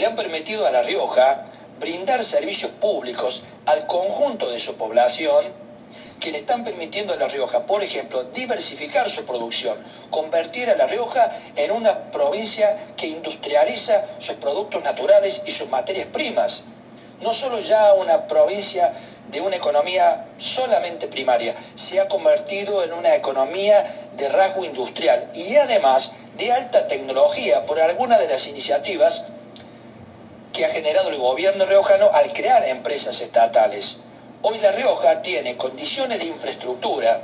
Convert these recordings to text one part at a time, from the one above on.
le han permitido a La Rioja brindar servicios públicos al conjunto de su población, que le están permitiendo a La Rioja, por ejemplo, diversificar su producción, convertir a La Rioja en una provincia que industrializa sus productos naturales y sus materias primas. No solo ya una provincia de una economía solamente primaria, se ha convertido en una economía de rasgo industrial y además de alta tecnología por alguna de las iniciativas que ha generado el gobierno riojano al crear empresas estatales. Hoy La Rioja tiene condiciones de infraestructura,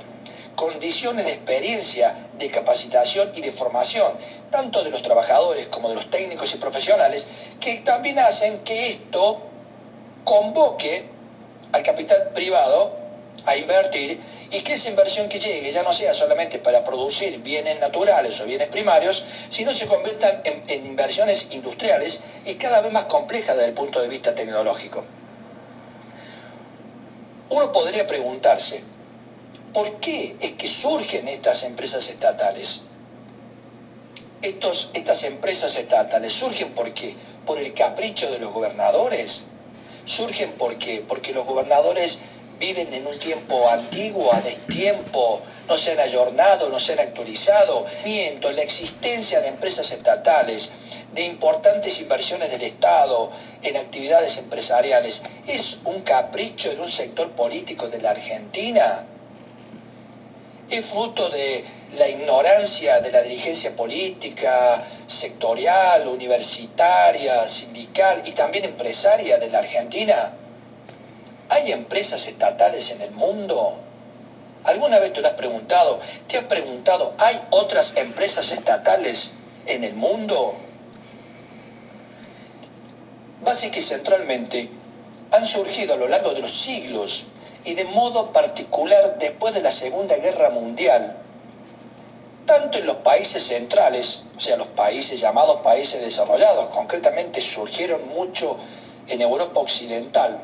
condiciones de experiencia, de capacitación y de formación, tanto de los trabajadores como de los técnicos y profesionales, que también hacen que esto convoque al capital privado a invertir y que esa inversión que llegue ya no sea solamente para producir bienes naturales o bienes primarios, sino se conviertan en inversiones industriales y cada vez más complejas desde el punto de vista tecnológico. Uno podría preguntarse, ¿por qué es que surgen estas empresas estatales? Estas empresas estatales surgen ¿por qué? ¿Por el capricho de los gobernadores? ¿Surgen por qué? Porque los gobernadores viven en un tiempo antiguo, a destiempo, no se han ayornado, no se han actualizado. La existencia de empresas estatales, de importantes inversiones del Estado en actividades empresariales, ¿es un capricho de un sector político de la Argentina? ¿Es fruto de la ignorancia de la dirigencia política, sectorial, universitaria, sindical y también empresaria de la Argentina? ¿Hay empresas estatales en el mundo? ¿Alguna vez te lo has preguntado? ¿Te has preguntado, ¿hay otras empresas estatales en el mundo? Básica y centralmente han surgido a lo largo de los siglos y de modo particular después de la Segunda Guerra Mundial, tanto en los países centrales, o sea, los países llamados países desarrollados, concretamente surgieron mucho en Europa Occidental,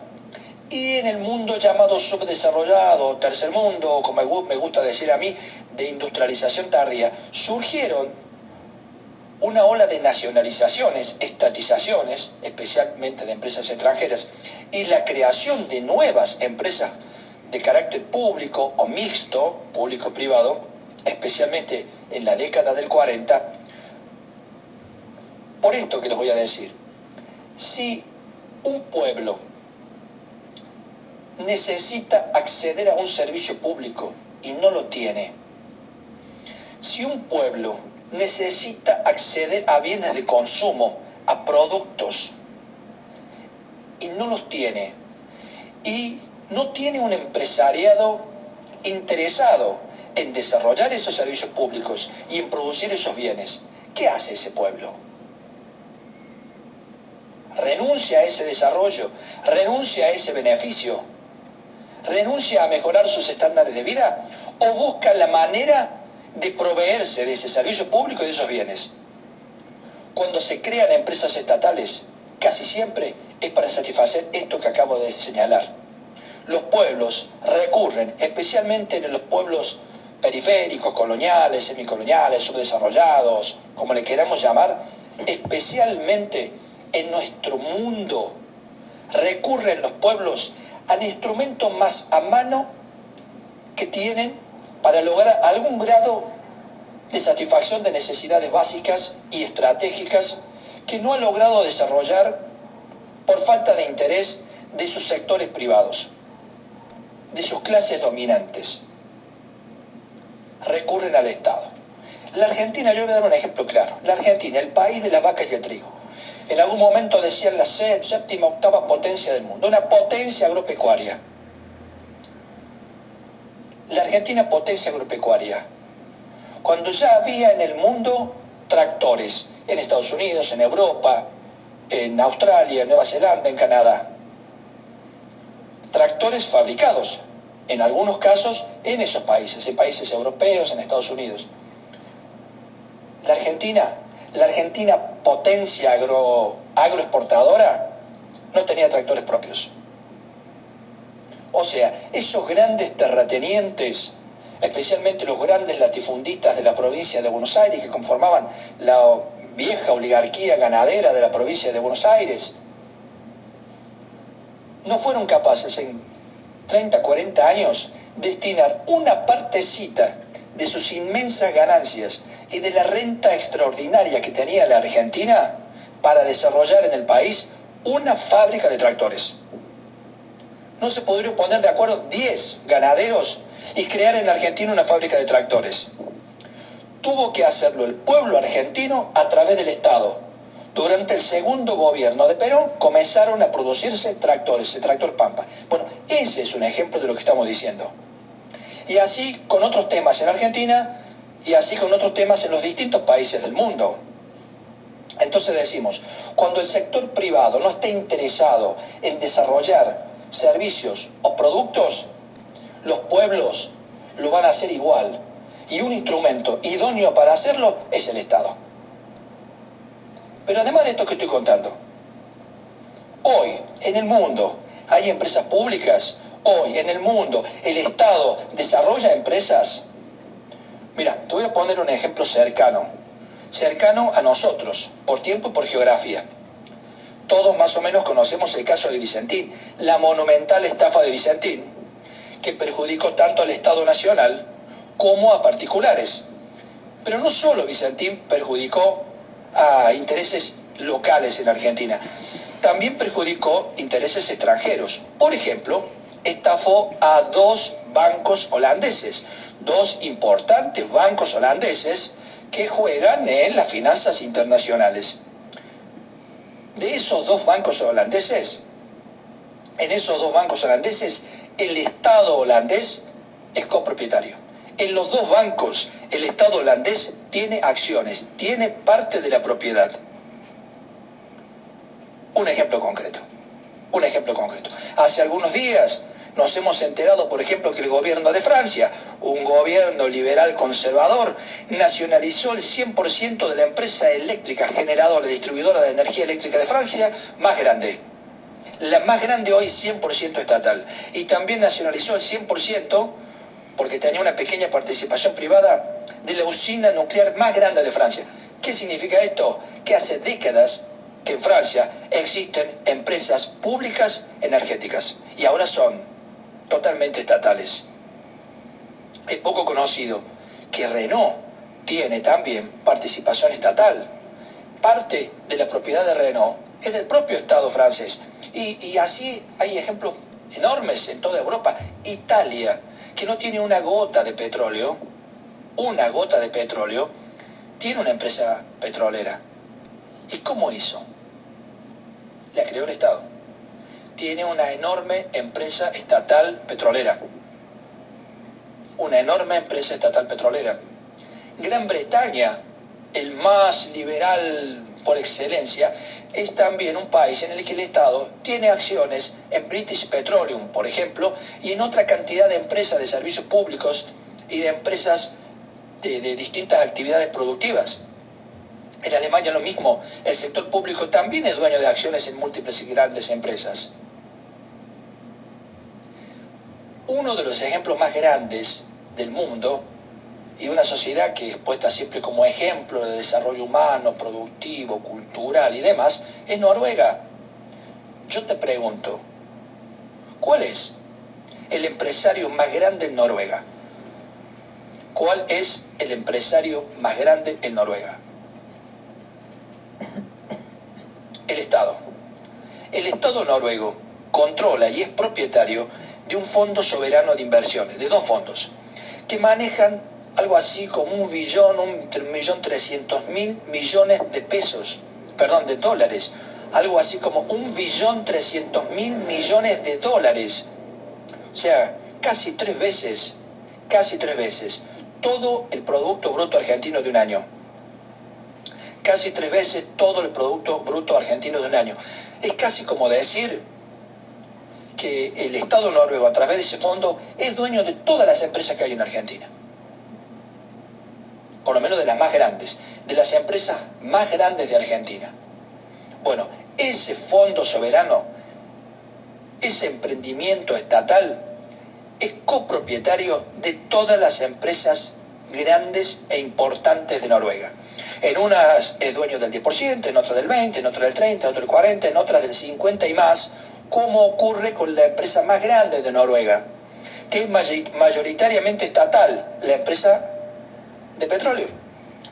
y en el mundo llamado subdesarrollado, tercer mundo, como me gusta decir a mí, de industrialización tardía, surgieron una ola de nacionalizaciones, estatizaciones, especialmente de empresas extranjeras, y la creación de nuevas empresas de carácter público o mixto, público-privado, especialmente en la década del 40. Por esto que les voy a decir, si un pueblo necesita acceder a un servicio público y no lo tiene, si un pueblo necesita acceder a bienes de consumo, a productos, y no los tiene, y no tiene un empresariado interesado en desarrollar esos servicios públicos y en producir esos bienes, ¿qué hace ese pueblo? ¿Renuncia a ese desarrollo? ¿Renuncia a ese beneficio? ¿Renuncia a mejorar sus estándares de vida? ¿O busca la manera de proveerse de ese servicio público y de esos bienes? Cuando se crean empresas estatales, casi siempre es para satisfacer esto que acabo de señalar. Los pueblos recurren, especialmente en los pueblos periféricos, coloniales, semicoloniales, subdesarrollados, como le queramos llamar, especialmente en nuestro mundo, recurren los pueblos al instrumento más a mano que tienen para lograr algún grado de satisfacción de necesidades básicas y estratégicas que no han logrado desarrollar por falta de interés de sus sectores privados, de sus clases dominantes. Recurren al Estado. La Argentina, yo voy a dar un ejemplo claro. La Argentina, el país de las vacas y el trigo. En algún momento decían la séptima, octava potencia del mundo, una potencia agropecuaria. La Argentina, potencia agropecuaria. Cuando ya había en el mundo tractores, en Estados Unidos, en Europa, en Australia, en Nueva Zelanda, en Canadá. Tractores fabricados, en algunos casos, en esos países, en países europeos, en Estados Unidos. La Argentina potencia agroexportadora, no tenía tractores propios. O sea, esos grandes terratenientes, especialmente los grandes latifundistas de la provincia de Buenos Aires, que conformaban vieja oligarquía ganadera de la provincia de Buenos Aires, no fueron capaces en 30, 40 años destinar una partecita de sus inmensas ganancias y de la renta extraordinaria que tenía la Argentina para desarrollar en el país una fábrica de tractores. No se podrían poner de acuerdo 10 ganaderos y crear en Argentina una fábrica de tractores. Tuvo que hacerlo el pueblo argentino a través del Estado. Durante el segundo gobierno de Perón comenzaron a producirse tractores, el tractor Pampa. Bueno, ese es un ejemplo de lo que estamos diciendo. Y así con otros temas en Argentina y así con otros temas en los distintos países del mundo. Entonces decimos, cuando el sector privado no esté interesado en desarrollar servicios o productos, los pueblos lo van a hacer igual. Y un instrumento idóneo para hacerlo es el Estado. Pero además de esto que estoy contando, hoy en el mundo hay empresas públicas, hoy en el mundo el Estado desarrolla empresas. Mira, te voy a poner un ejemplo cercano a nosotros, por tiempo y por geografía. Todos más o menos conocemos el caso de Vicentín, la monumental estafa de Vicentín, que perjudicó tanto al Estado Nacional como a particulares. Pero no solo Vicentín perjudicó a intereses locales en Argentina, también perjudicó intereses extranjeros. Por ejemplo, estafó a 2 bancos holandeses, 2 importantes bancos holandeses que juegan en las finanzas internacionales. De esos 2 bancos holandeses, el Estado holandés es copropietario. En los 2 bancos, el Estado holandés tiene acciones, tiene parte de la propiedad. Un ejemplo concreto. Hace algunos días nos hemos enterado, por ejemplo, que el gobierno de Francia, un gobierno liberal conservador, nacionalizó el 100% de la empresa eléctrica generadora y distribuidora de energía eléctrica de Francia más grande. La más grande hoy 100% estatal. Y también nacionalizó el 100%, porque tenía una pequeña participación privada, de la usina nuclear más grande de Francia. ¿Qué significa esto? Que hace décadas que en Francia existen empresas públicas energéticas y ahora son totalmente estatales. Es poco conocido que Renault tiene también participación estatal. Parte de la propiedad de Renault es del propio Estado francés. Y así hay ejemplos enormes en toda Europa. Italia, que no tiene una gota de petróleo, tiene una empresa petrolera. ¿Y cómo hizo? La creó el Estado. Tiene una enorme empresa estatal petrolera. Gran Bretaña, el más liberal por excelencia, es también un país en el que el Estado tiene acciones en British Petroleum, por ejemplo, y en otra cantidad de empresas de servicios públicos y de empresas de distintas actividades productivas. En Alemania lo mismo, el sector público también es dueño de acciones en múltiples y grandes empresas. Uno de los ejemplos más grandes del mundo y una sociedad que es puesta siempre como ejemplo de desarrollo humano, productivo, cultural y demás, es Noruega. Yo te pregunto, ¿cuál es el empresario más grande en Noruega? ¿Cuál es el empresario más grande en Noruega? El Estado. El Estado noruego controla y es propietario de un fondo soberano de inversiones, de 2 fondos, que manejan algo así como 1.300.000 de dólares, algo así como 1.300.000 de dólares, o sea, casi tres veces todo el Producto Bruto Argentino de un año. Casi 3 veces todo el Producto Bruto Argentino de un año. Es casi como decir que el Estado noruego, a través de ese fondo, es dueño de todas las empresas que hay en Argentina. Por lo menos de las más grandes, de las empresas más grandes de Argentina. Bueno, ese fondo soberano, ese emprendimiento estatal, es copropietario de todas las empresas grandes e importantes de Noruega. En unas es dueño del 10%, en otras del 20%, en otras del 30%, en otras del 40%, en otras del 50% y más, como ocurre con la empresa más grande de Noruega, que es mayoritariamente estatal, la empresa de petróleo.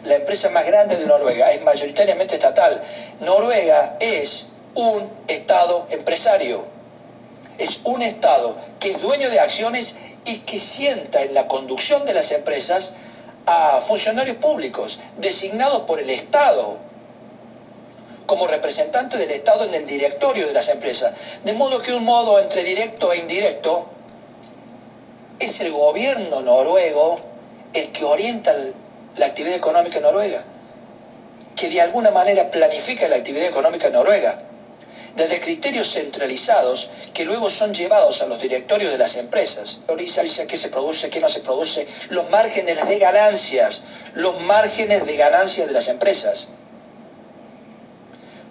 La empresa más grande de Noruega es mayoritariamente estatal. Noruega es un estado empresario. Es un estado que es dueño de acciones y que sienta en la conducción de las empresas a funcionarios públicos designados por el Estado como representantes del Estado en el directorio de las empresas. De modo que un modo entre directo e indirecto es el gobierno noruego el que orienta la actividad económica en Noruega, que de alguna manera planifica la actividad económica en Noruega, desde criterios centralizados que luego son llevados a los directorios de las empresas. Prioriza qué se produce, qué no se produce, los márgenes de ganancias de las empresas.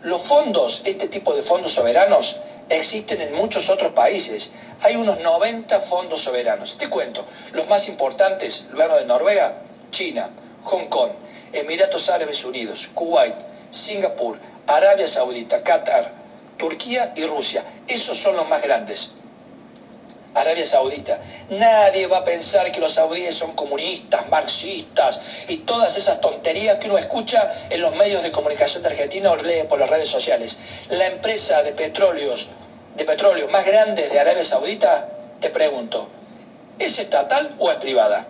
Los fondos, este tipo de fondos soberanos, existen en muchos otros países. Hay unos 90 fondos soberanos. Te cuento, los más importantes, luego de Noruega, China, Hong Kong, Emiratos Árabes Unidos, Kuwait, Singapur, Arabia Saudita, Qatar, Turquía y Rusia. Esos son los más grandes. Arabia Saudita. Nadie va a pensar que los saudíes son comunistas, marxistas y todas esas tonterías que uno escucha en los medios de comunicación de Argentina o lee por las redes sociales. La empresa de petróleo más grande de Arabia Saudita, te pregunto, ¿es estatal o es privada?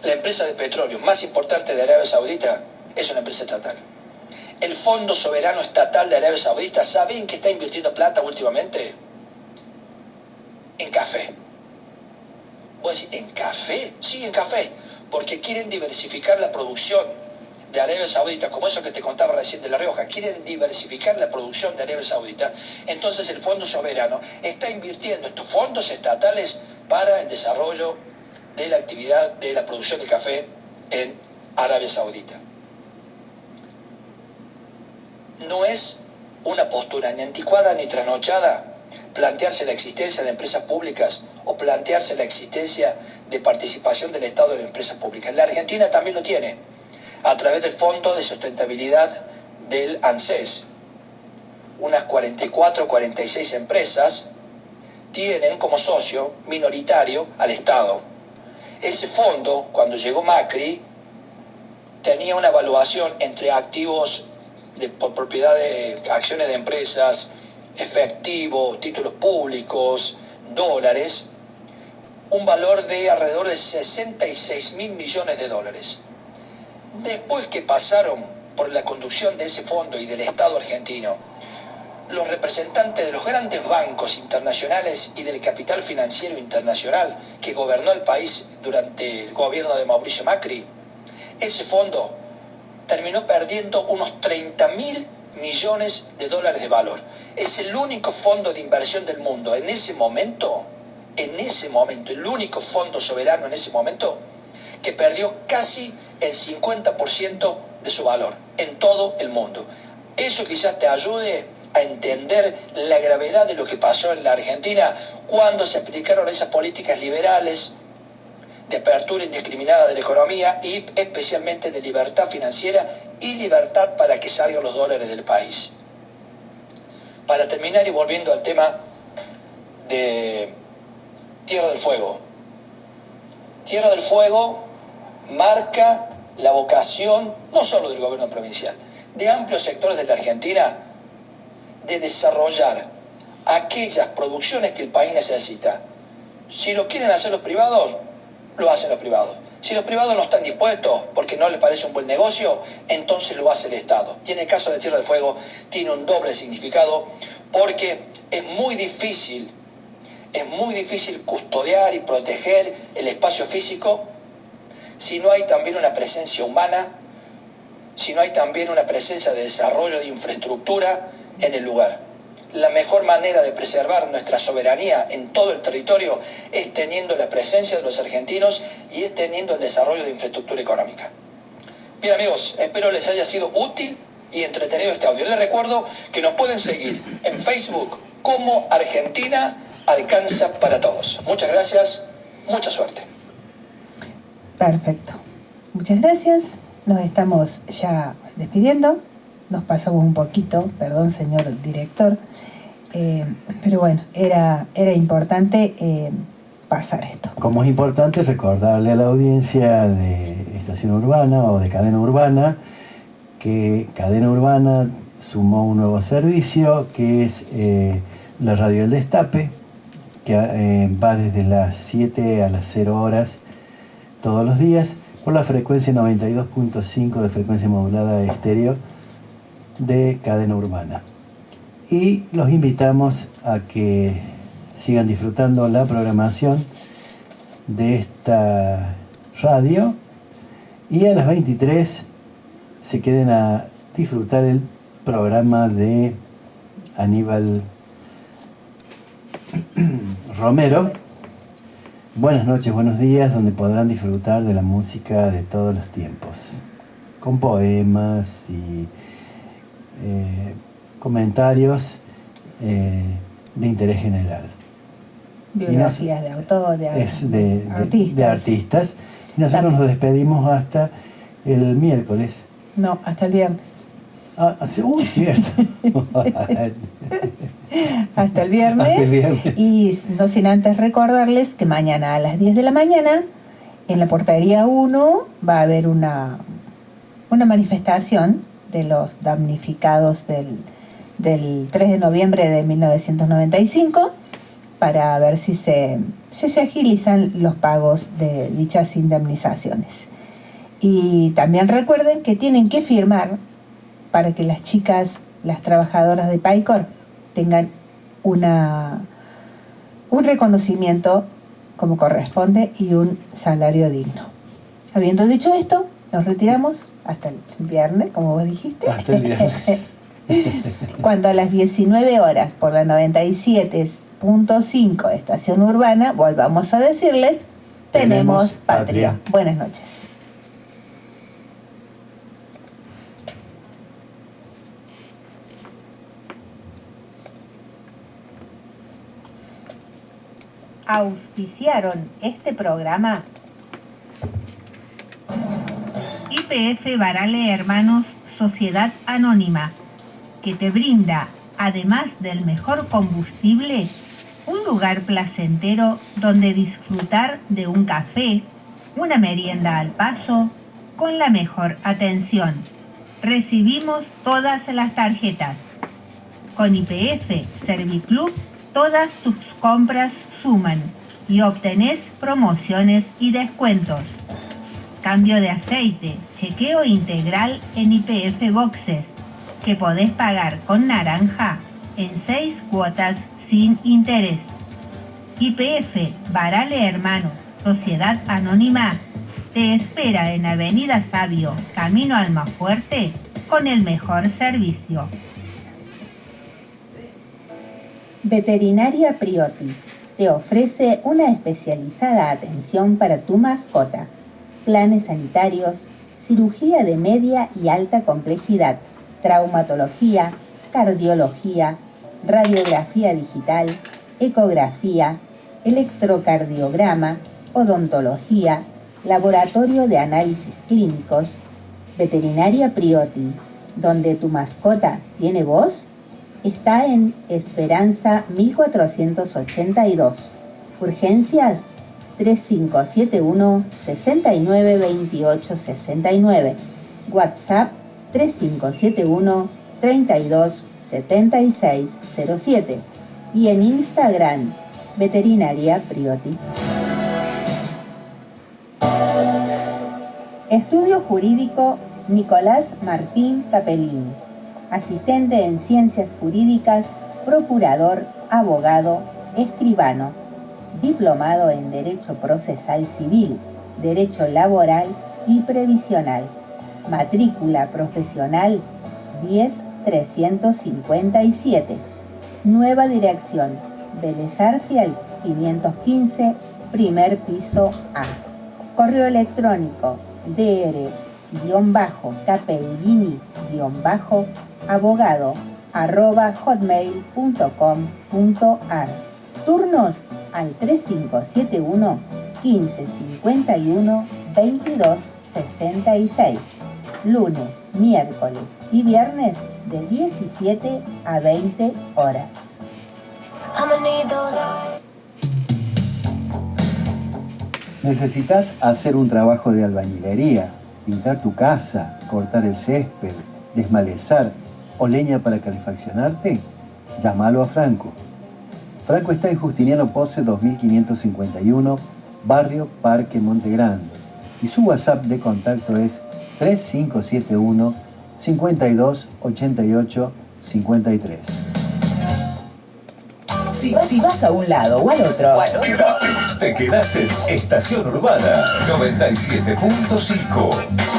La empresa de petróleo más importante de Arabia Saudita es una empresa estatal. El Fondo Soberano Estatal de Arabia Saudita, ¿saben que está invirtiendo plata últimamente? En café. ¿Vos decís, en café? Sí, en café, porque quieren diversificar la producción de Arabia Saudita, como eso que te contaba recién de La Rioja, quieren diversificar la producción de Arabia Saudita. Entonces el Fondo Soberano está invirtiendo estos fondos estatales para el desarrollo de la actividad de la producción de café en Arabia Saudita. No es una postura ni anticuada ni trasnochada plantearse la existencia de empresas públicas o plantearse la existencia de participación del Estado en empresas públicas. La Argentina también lo tiene, a través del Fondo de Sustentabilidad del ANSES. Unas 44 o 46 empresas tienen como socio minoritario al Estado. Ese fondo, cuando llegó Macri, tenía una evaluación entre activos por propiedad de acciones de empresas, efectivo, títulos públicos, dólares, un valor de alrededor de 66.000 millones de dólares. Después que pasaron por la conducción de ese fondo y del Estado argentino, los representantes de los grandes bancos internacionales y del capital financiero internacional que gobernó el país durante el gobierno de Mauricio Macri, ese fondo terminó perdiendo unos 30.000 millones de dólares de valor. Es el único fondo de inversión del mundo en ese momento, el único fondo soberano en ese momento que perdió casi el 50% de su valor en todo el mundo. Eso quizás te ayude a entender la gravedad de lo que pasó en la Argentina cuando se aplicaron esas políticas liberales de apertura indiscriminada de la economía y especialmente de libertad financiera y libertad para que salgan los dólares del país. Para terminar y volviendo al tema de Tierra del Fuego. Tierra del Fuego marca la vocación no solo del gobierno provincial, de amplios sectores de la Argentina de desarrollar aquellas producciones que el país necesita. Si lo quieren hacer los privados, lo hacen los privados. Si los privados no están dispuestos porque no les parece un buen negocio, entonces lo hace el Estado. Y en el caso de Tierra del Fuego tiene un doble significado porque es muy difícil custodiar y proteger el espacio físico si no hay también una presencia humana, si no hay también una presencia de desarrollo de infraestructura en el lugar. La mejor manera de preservar nuestra soberanía en todo el territorio es teniendo la presencia de los argentinos y es teniendo el desarrollo de infraestructura económica. Bien amigos, espero les haya sido útil y entretenido este audio. Les recuerdo que nos pueden seguir en Facebook como Argentina Alcanza para Todos. Muchas gracias, mucha suerte. Perfecto. Muchas gracias. nos estamos ya despidiendo. Nos pasamos un poquito, perdón, señor director. Pero bueno, era importante pasar esto. Como es importante recordarle a la audiencia de Estación Urbana o de Cadena Urbana que Cadena Urbana sumó un nuevo servicio que es la Radio del Destape, que va desde las 7 a las 0 horas todos los días por la frecuencia 92.5 de frecuencia modulada estéreo de Cadena Urbana. Y los invitamos a que sigan disfrutando la programación de esta radio y a las 23 se queden a disfrutar el programa de Aníbal Romero. Buenas noches, buenos días, donde podrán disfrutar de la música de todos los tiempos, con poemas y comentarios de interés general. Biografías de autores, de artistas. Y nosotros nos despedimos hasta el miércoles. No, hasta el viernes. Uy, cierto. Hasta el viernes. Y no sin antes recordarles que mañana a las 10 de la mañana, en la Portería 1, va a haber una manifestación de los damnificados del 3 de noviembre de 1995 para ver si se agilizan los pagos de dichas indemnizaciones. Y también recuerden que tienen que firmar para que las chicas, las trabajadoras de Paycor, tengan un reconocimiento como corresponde y un salario digno. Habiendo dicho esto, nos retiramos hasta el viernes, como vos dijiste. Hasta el viernes. Cuando a las 19 horas por la 97.5 Estación Urbana volvamos a decirles, tenemos patria. Buenas noches. Auspiciaron este programa YPF Barale Hermanos Sociedad Anónima, que te brinda, además del mejor combustible, un lugar placentero donde disfrutar de un café, una merienda al paso, con la mejor atención. Recibimos todas las tarjetas. Con YPF Serviclub, todas tus compras suman y obtenés promociones y descuentos. Cambio de aceite, chequeo integral en YPF Boxes, que podés pagar con naranja en 6 cuotas sin interés. YPF Barale Hermanos Sociedad Anónima te espera en Avenida Sabio, Camino Almafuerte, con el mejor servicio. Veterinaria Priotti te ofrece una especializada atención para tu mascota, planes sanitarios, cirugía de media y alta complejidad, traumatología, cardiología, radiografía digital, ecografía, electrocardiograma, odontología, laboratorio de análisis clínicos. Veterinaria Priotti, donde tu mascota tiene voz, está en Esperanza 1482. Urgencias 3571 69 28 69. WhatsApp 3571 32 76 07. Y en Instagram, Veterinaria Priotti. Estudio Jurídico Nicolás Martín Capellini. Asistente en Ciencias Jurídicas, procurador, abogado, escribano. Diplomado en Derecho Procesal Civil, Derecho Laboral y Previsional. Matrícula profesional 10357. Nueva dirección, Vélez Arfiel 515, primer piso A. Correo electrónico dr-capellini-abogado@hotmail.com.ar. Turnos al 3571 1551 22 66. lunes, miércoles y viernes de 17 a 20 horas. ¿Necesitas hacer un trabajo de albañilería, pintar tu casa, cortar el césped, desmalezar o leña para calefaccionarte? Llámalo a Franco. Franco está en Justiniano Posse 2551, barrio Parque Monte Grande. Y su WhatsApp de contacto es 3571 52 88 53. Si vas a un lado o al otro, te quedás en Estación Urbana 97.5.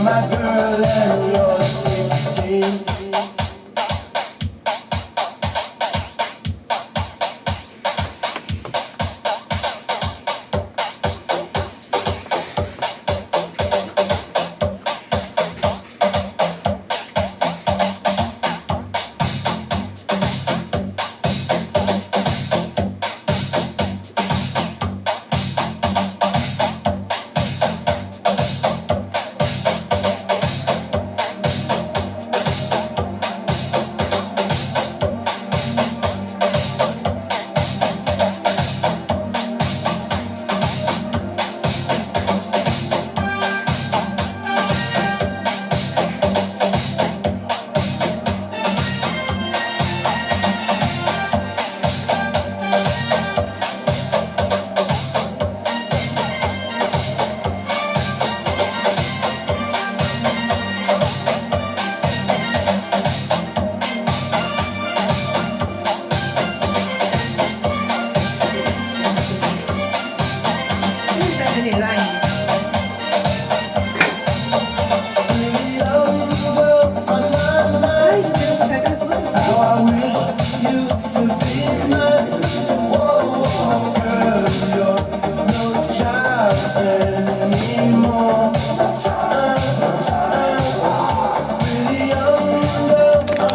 My girl and you're 16.